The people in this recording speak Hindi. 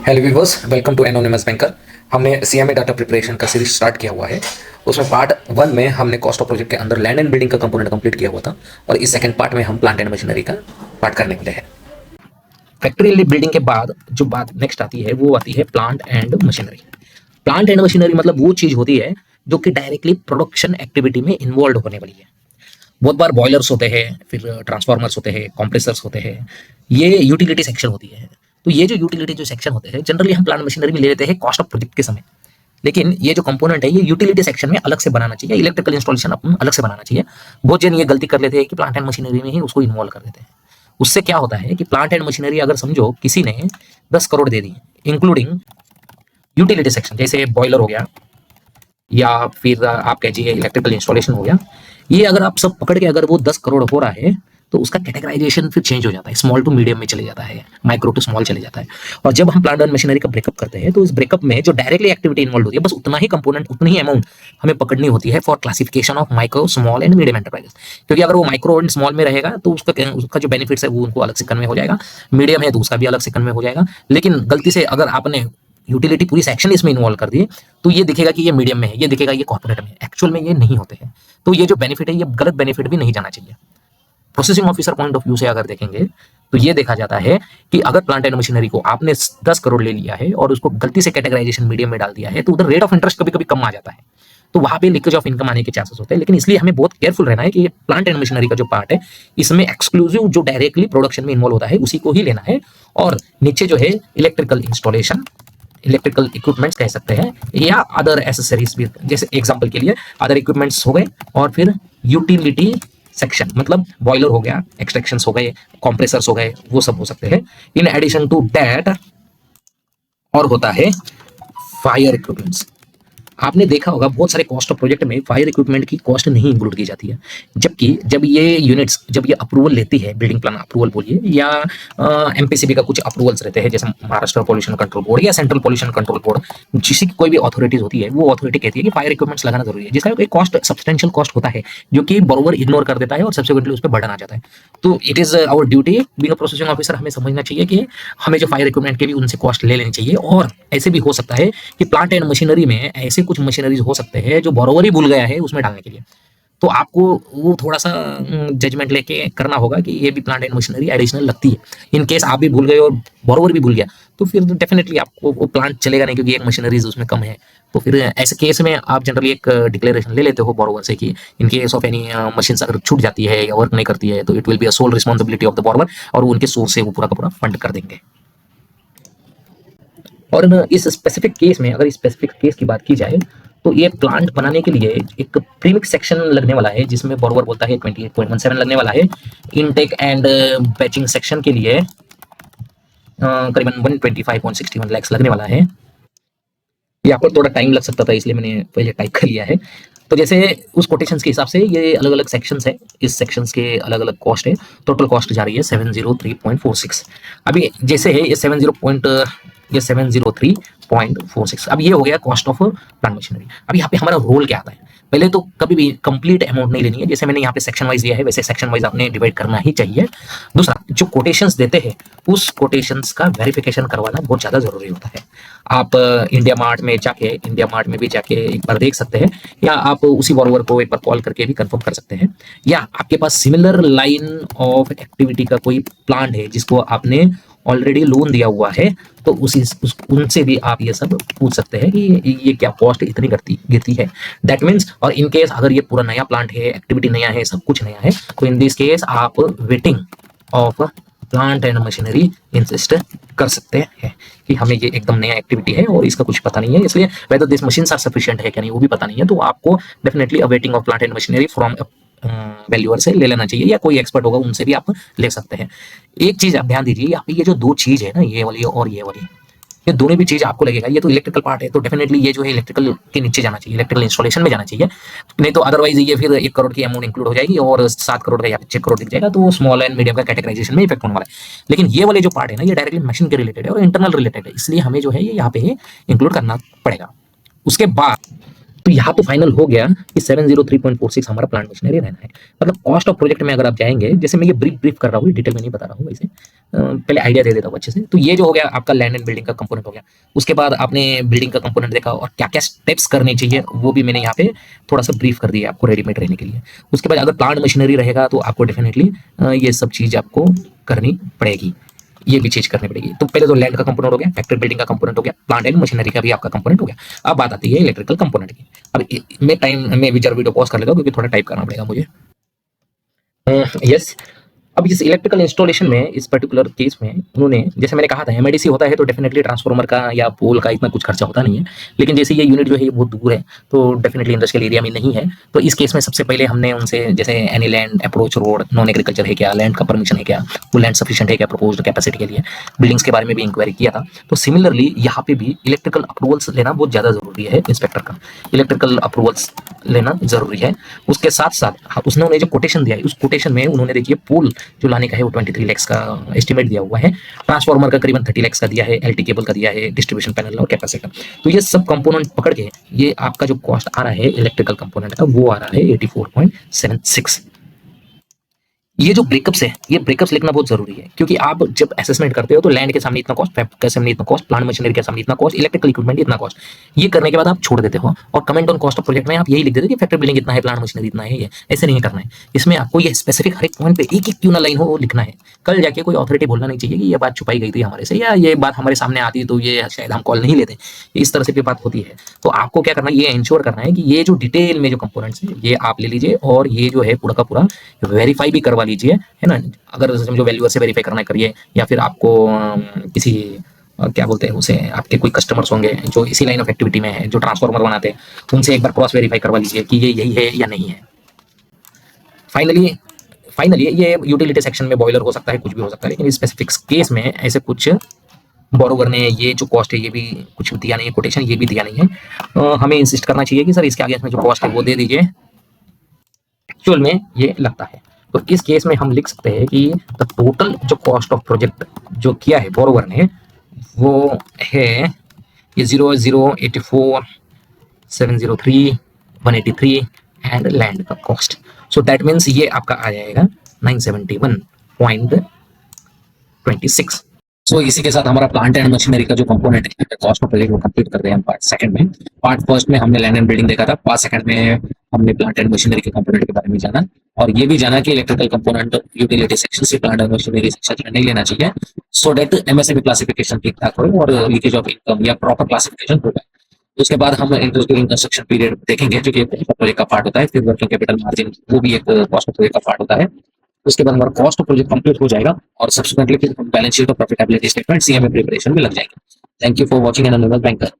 Hello viewers, welcome to anonymous banker. हमने सीएमए डाटा प्रिपरेशन का सीरीज स्टार्ट किया हुआ है। उसमें पार्ट 1 में हमने कॉस्ट ऑफ प्रोजेक्ट के अंदर लैंड एंड बिल्डिंग का कंपोनेंट कंप्लीट किया हुआ था, और इस सेकंड पार्ट में हम प्लांट एंड मशीनरी का पार्ट करने वाले हैं। फैक्ट्री बिल्डिंग के बाद जो बात नेक्स्ट आती है वो आती है plant and machinery. Plant and machinery मतलब वो चीज होती है जो कि डायरेक्टली प्रोडक्शन एक्टिविटी में इन्वॉल्व होने वाली है। बहुत बार बॉयलर्स होते हैं, फिर ट्रांसफार्मर्स होते हैं, कंप्रेसर्स होते हैं, ये यूटिलिटी सेक्शन होती है। तो ये जो यूटिलिटी जो सेक्शन होते हैं जनरली हम प्लांट मशीनरी में ले लेते हैं कॉस्ट ऑफ प्रोजेक्ट के समय। लेकिन ये जो कंपोनेंट है ये यूटिलिटी सेक्शन में अलग से बनाना चाहिए, इलेक्ट्रिकल इंस्टॉलेशन अपन अलग से बनाना चाहिए। बहुत जन ये गलती कर लेते हैं कि प्लांट एंड मशीनरी में ही उसको इन्वॉल्व कर देते हैं। उससे क्या होता है कि प्लांट एंड मशीनरी अगर समझो किसी ने 10 करोड़ दे दी इंक्लूडिंग यूटिलिटी सेक्शन, जैसे बॉयलर हो गया या फिर आप कहिए इलेक्ट्रिकल इंस्टॉलेशन हो गया, ये अगर आप सब पकड़ के अगर वो 10 करोड़ हो रहा है तो उसका कैटेगराइजेशन फिर चेंज हो जाता है, स्मॉल टू मीडियम में चले जाता है, माइक्रो टू स्मॉल चले जाता है। और जब हम प्लांट एंड मशीनरी का ब्रेकअप करते हैं तो इस ब्रेकअप में जो डायरेक्टली एक्टिविटी इन्वॉल्व होती है बस उतना ही कंपोनेंट, उतनी ही अमाउंट हमें पकड़नी होती है for classification of micro small and medium enterprises. क्योंकि अगर वो माइक्रो एंड स्मॉल में रहेगा तो उसका जो बेनिफिट्स है वो उनको अलग से कन्वे हो जाएगा, मीडियम है तो उसका भी अलग से कन्वे हो जाएगा। लेकिन गलती से अगर आपने यूटिलिटी पूरी सेक्शन इसमें इन्वॉल्व कर दिए तो ये दिखेगा कि ये मीडियम में है, ये दिखेगा ये कॉर्पोरेट में है, एक्चुअल में ये नहीं होते हैं। तो ये जो बेनिफिट है ये गलत बेनिफिट भी नहीं जाना चाहिए। Processing officer point of view से अगर देखेंगे तो ये देखा जाता है कि अगर प्लांट एंड मशीनरी को आपने 10 करोड़ ले लिया है और उसको गलती से कैटेगराइजेशन मीडियम में डाल दिया है तो उधर रेट ऑफ इंटरेस्ट कभी कभी कम आ जाता है, तो वहां पे लीकेज ऑफ इनकम आने के चांसेस होते हैं। लेकिन इसलिए हमें बहुत केयरफुल रहना है कि ये प्लांट एंड मशीनरी का जो पार्ट है इसमें एक्सक्लूसिव जो डायरेक्टली प्रोडक्शन में इन्वॉल्व होता है उसी को ही लेना है। और नीचे जो है इलेक्ट्रिकल इंस्टॉलेशन, इलेक्ट्रिकल इक्विपमेंट्स कह सकते हैं, या अदर एसेसरीज भी, जैसे एग्जांपल के लिए अदर इक्विपमेंट्स हो गए, और फिर यूटिलिटी सेक्शन मतलब बॉयलर हो गया, एक्सट्रैक्शंस हो गए, कंप्रेसर्स हो गए, वो सब हो सकते हैं। इन एडिशन टू दैट और होता है फायर इक्विपमेंट्स। आपने देखा होगा बहुत सारे कॉस्ट ऑफ प्रोजेक्ट में फायर इक्विपमेंट की कॉस्ट नहीं इंक्लूड की जाती है, जबकि जब ये यूनिट्स जब ये अप्रूवल लेती है, बिल्डिंग प्लान अप्रूवल बोलिए या एमपीसीबी का कुछ अप्रूवल्स रहते हैं, जैसे महाराष्ट्र पॉल्यूशन कंट्रोल बोर्ड या सेंट्रल पॉल्यूशन कंट्रोल बोर्ड, जिसकी कोई भी अथॉरिटीज होती है वो अथॉरिटी कहती है कि फायर इक्विपमेंट्स लगाना जरूरी है, जिसका एक कॉस्ट सब्सटेंशियल कॉस्ट होता है जो कि बरोबर इग्नोर कर देता है और सब्सिक्वेंटली उस पर बर्डन आ जाता है। तो it is our duty being a processing officer, हमें समझना चाहिए कि हमें जो फायर इक्विपमेंट के भी उनसे कॉस्ट ले लेनी चाहिए। और ऐसे भी हो सकता है कि प्लांट एंड मशीनरी में ऐसे कुछ मशीनरीज हो सकते हैं जो बरोबर ही भूल गया है उसमें डालने के लिए, तो आपको वो थोड़ा सा जजमेंट लेके करना होगा कि ये भी प्लांट एंड मशीनरी एडिशनल लगती है। इन केस आप भी भूल गए और बरोबर भी भूल गया तो फिर डेफिनेटली आपको वो प्लांट चलेगा नहीं, क्योंकि एक मशीनरीज उसमें कम है। तो फिर ऐसे केस में आप जनरली एक डिक्लेरेशन ले लेते हो बोरोवर से कि in case of any machine अगर छूट जाती है या वर्क नहीं करती है तो it will be a sole responsibility of the borrower, और वो उनके सोर्स से वो पूरा का पूरा फंड कर देंगे। और इस स्पेसिफिक केस में, अगर इस स्पेसिफिक केस की बात की जाए तो ये प्लांट बनाने के लिए एक प्रीमिक्स सेक्शन लगने वाला है जिसमें बोरोवर बोलता है 28.17 लगने वाला है। इनटेक एंड बैचिंग सेक्शन के लिए करीबन 125.61 लाख लगने वाला है। यहाँ पर थोड़ा टाइम लग सकता था इसलिए मैंने पहले टाइप कर लिया है। तो जैसे उस कोटेशंस के हिसाब से ये अलग अलग सेक्शंस है, इस सेक्शंस के अलग अलग कॉस्ट है। टोटल कॉस्ट जा रही है 703.46। अभी जैसे है ये 703.46। अब ये हो गया कॉस्ट ऑफ प्लांट मशीनरी। अब यहाँ पे हमारा रोल क्या आता है? पहले तो कभी भी कंप्लीट अमाउंट नहीं लेनी है, जैसे मैंने यहाँ पे सेक्शन वाइज दिया है वैसे सेक्शन वाइज आपने डिवाइड करना ही चाहिए। दूसरा, जो कोटेशंस देते हैं उस कोटेशंस का वेरिफिकेशन करवाना बहुत ज़्यादा जरूरी होता है। आप इंडिया मार्ट में भी जाके एक बार देख सकते हैं, या आप उसी बोरोवर को एक बार कॉल करके भी कंफर्म कर सकते हैं, या आपके पास सिमिलर लाइन ऑफ एक्टिविटी का कोई प्लांट है जिसको आपने ऑलरेडी लोन दिया हुआ है तो उनसे भी आप ये सब पूछ सकते हैं कि ये क्या कॉस्ट इतनी गिरती है। दैट मीन्स, और इन केस अगर ये पूरा नया प्लांट है, एक्टिविटी नया है, सब कुछ नया है, तो इन दिस केस आप waiting of plant and machinery insist कर सकते हैं कि हमें ये एकदम नया एक्टिविटी है और इसका कुछ पता नहीं है, इसलिए whether this machines are sufficient है क्या नहीं वो भी पता नहीं है, तो आपको definitely a waiting of plant and machinery from valuer से ले लेना चाहिए, या कोई एक्सपर्ट होगा उनसे भी आप ले सकते हैं। एक चीज आप ध्यान दीजिए, यहाँ पे ये जो दो चीज है ना, ये वाली और ये वाली, ये दोनों भी चीज आपको लगेगा ये तो इलेक्ट्रिकल पार्ट है, तो डेफिनेटली ये जो है इलेक्ट्रिकल के नीचे जाना चाहिए, इलेक्ट्रिकल इंस्टॉलेशन में जाना चाहिए। नहीं तो अदरवाइज ये फिर 1 करोड़ की अमाउंट इंक्लूड हो जाएगी और 7 करोड़ का या 6 करोड़ दिख जाएगा, तो स्मॉल एंड मीडियम का कैटेगराइजेशन में इफेक्ट होने वाला है। लेकिन ये वाले जो पार्ट है ना ये डायरेक्टली मशीन के रिलेटेड है और इंटरनल रिलेटेड है, इसलिए हमें जो है ये यहाँ पे इंक्लूड करना पड़ेगा। उसके बाद तो यहाँ पे फाइनल हो गया कि 703.46 हमारा प्लांट मशीनरी रहना है। मतलब कॉस्ट ऑफ प्रोजेक्ट में अगर आप जाएंगे, जैसे मैं ये ब्रीफ कर रहा हूँ, डिटेल में नहीं बता रहा हूँ इसे, पहले आइडिया दे देता हूँ अच्छे से। तो ये जो हो गया आपका लैंड एंड बिल्डिंग का कंपोनेंट हो गया। उसके बाद आपने बिल्डिंग का कंपोनेंट देखा और क्या क्या स्टेप्स करने चाहिए वो भी मैंने यहाँ पे थोड़ा सा ब्रीफ कर दिया आपको रेडीमेड रहने के लिए। उसके बाद अगर प्लांट मशीनरी रहेगा तो आपको डेफिनेटली ये सब चीज़ आपको करनी पड़ेगी, ये भी चीज करनी पड़ेगी। तो पहले तो लैंड का कंपोनेंट हो गया, फैक्ट्री बिल्डिंग का कंपोनेंट हो गया, प्लांट एंड मशीनरी का भी आपका कंपोनेंट हो गया। अब बात आती है इलेक्ट्रिकल कंपोनेंट की। अब मैं भी जरा वीडियो पॉज कर लेता हूँ क्योंकि थोड़ा टाइप करना पड़ेगा मुझे। यस। अब इस इलेक्ट्रिकल इंस्टॉलेशन में, इस पर्टिकुलर केस में उन्होंने, जैसे मैंने कहा था एमआईडीसी होता है तो डेफिनेटली ट्रांसफार्मर का या पोल का इतना कुछ खर्चा होता नहीं है। लेकिन जैसे ये यूनिट जो है ये बहुत दूर है तो डेफिनेटली इंडस्ट्रियल एरिया में नहीं है। तो इस केस में सबसे पहले हमने उनसे, जैसे any land approach road, non agriculture है क्या, लैंड का परमिशन है क्या, वो लैंड सफिशिएंट है क्या प्रोपोज्ड कैपेसिटी के लिए, बिल्डिंग्स के बारे में भी इंक्वायरी किया था। तो सिमिलरली यहाँ पे भी इलेक्ट्रिकल अप्रूवल्स लेना बहुत ज़्यादा जरूरी है। इंस्पेक्टर का इलेक्ट्रिकल अप्रूवल्स लेना जरूरी है। उसके साथ साथ उन्होंने जो कोटेशन दिया है, उस कोटेशन में उन्होंने देखिए पोल जो लाने का है वो 23 लाख का एस्टिमेट दिया हुआ है, ट्रांसफार्मर का करीबन 30 लाख का दिया है, एलटी केबल का दिया है, डिस्ट्रीब्यूशन पैनल और कैपेसिटर। तो ये सब कंपोनेंट पकड़ के ये आपका जो कॉस्ट आ रहा है इलेक्ट्रिकल कंपोनेंट का वो आ रहा है 84.76। ये जो ब्रेकअप्स है, ये ब्रेकअप्स लिखना बहुत जरूरी है क्योंकि आप जब असेसमेंट करते हो तो लैंड के सामने इतना कॉस्ट, फैक्ट्री के सामने इतना कॉस्ट, प्लांट मशीनरी के सामने इतना कॉस्ट, इलेक्ट्रिकल इक्विपमेंट इतना कॉस्ट, ये करने के बाद आप छोड़ देते हो और comment on cost of project में आप यही लिख देते हो कि फैक्ट्री बिल्डिंग इतना है, प्लांट मशीनरी इतना है। ये ऐसे नहीं करना है। इसमें आपको ये स्पेसिफिक हर एक पॉइंट पे एक एक क्यों ना लाइन हो वो लिखना है। कल जाके कोई अथॉरिटी बोलना नहीं चाहिए कि ये बात छुपाई गई थी हमारे से, या ये बात हमारे सामने आती तो ये शायद हम कॉल नहीं लेते, इस तरह से भी बात होती है। तो आपको क्या करना है, ये इंश्योर करना है कि ये जो डिटेल में जो कंपोनेंट्स है ये आप ले लीजिए और ये जो है पूरा का पूरा वेरीफाई भी करवा लीजिए, है ना। अगर समझो वैल्यूअर से वेरीफाई करना करिए, या फिर आपको किसी क्या बोलते हैं उसे, आपके कोई कस्टमर्स होंगे जो इसी लाइन ऑफ एक्टिविटी में है, जो ट्रांसफार्मर बनाते हैं, उनसे एक बार क्रॉस वेरीफाई करवा लीजिए कि ये यही है या नहीं है। फाइनली फाइनली ये यूटिलिटी सेक्शन में बॉयलर हो सकता है, कुछ भी हो सकता है, लेकिन इस स्पेसिफिक केस में ऐसे कुछ बोरोवर ने ये जो कॉस्ट है ये भी कुछ दिया नहीं है, कोटेशन ये भी दिया नहीं है। हमें इंसिस्ट करना चाहिए कि सर इसके आगे इसमें जो कॉस्ट है वो दे दीजिए, एक्चुअल में ये लगता है। तो इस केस में हम लिख सकते हैं कि द टोटल जो कॉस्ट ऑफ प्रोजेक्ट जो किया है बोरोवर ने वो है ये 0084 703 183 एंड लैंड का कॉस्ट। सो दैट मीन्स ये आपका आ जाएगा 971.26। सो इसी के साथ हमारा प्लांट एंड मशीनरी का जो कंपोनेंट है कॉस्ट ऑफ प्रोजेक्ट वो कंप्लीट कर रहे हैं हम पार्ट सेकंड में। पार्ट फर्स्ट में हमने लैंड एंड बिल्डिंग देखा था, पार्ट सेकंड में हमने प्लांट एंड मशीनरी के कंपोनेंट के बारे में जाना और ये भी जाना कि इलेक्ट्रिकल कंपोनेंट यूटिलिटी सेक्शन से प्लांट एंड मशीनरी सेक्शन में नहीं लेना चाहिए, सो दैट एमएसएमई क्लासिफिकेशन ठीक ठाक हो और लीकेज ऑफ इनकम या प्रॉपर क्लासिफिकेशन होगा। उसके बाद हम इंटरेस्ट ड्यूरिंग कंस्ट्रक्शन पीरियड देखेंगे जो कि प्रोजेक्ट का पार्ट होता है। फिर वर्किंग कैपिटल मार्जिन वो भी एक कॉस्ट ऑफ प्रोजेक्ट का पार्ट होता है। उसके बाद हमारा कॉस्ट ऑफ प्रोजेक्ट कंप्लीट हो जाएगा और सब्सिक्वेंटली फिर बैलेंस शीट और प्रॉफिटेबिलिटी स्टेटमेंट सीएमए प्रिपरेशन में लग जाएंगे। Thank you for watching an animal banker.